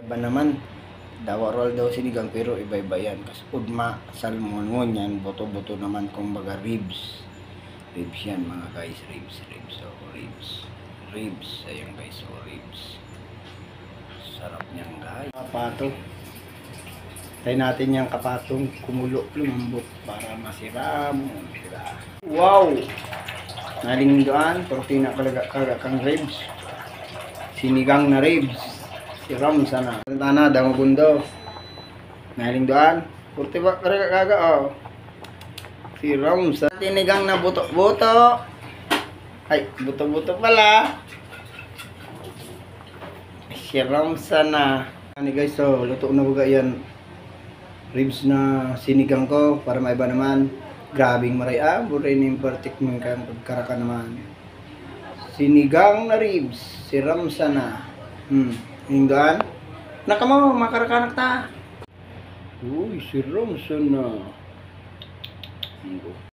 Iba naman, dawarol daw sinigang pero iba-iba yan. Kasi udma, salmon yan, buto-buto naman kumbaga ribs. Ribs yan mga guys, ribs. Ribs, ayan guys, ribs. Sarap niyan guys. Kapato. Tayo natin yung kapatong kumulo, lumambot para masiram. Wow! Naling doan, protina kalaga kang ribs. Sinigang na ribs. Siram sana. Tana, dangugundo. Naling doan, purti ba kalaga oh. Siram sa sinigang na buto-buto. Ay, buto-buto pala. Siram sana. Ano guys, so luto na baga yan. Ribs na sinigang ko para maiba naman. Grabing maray buray ni partik man kan pagkaraka naman. Sinigang na ribs, siram sana. Hinggan. Nakamo makarakanak ta. Uy, siram sana.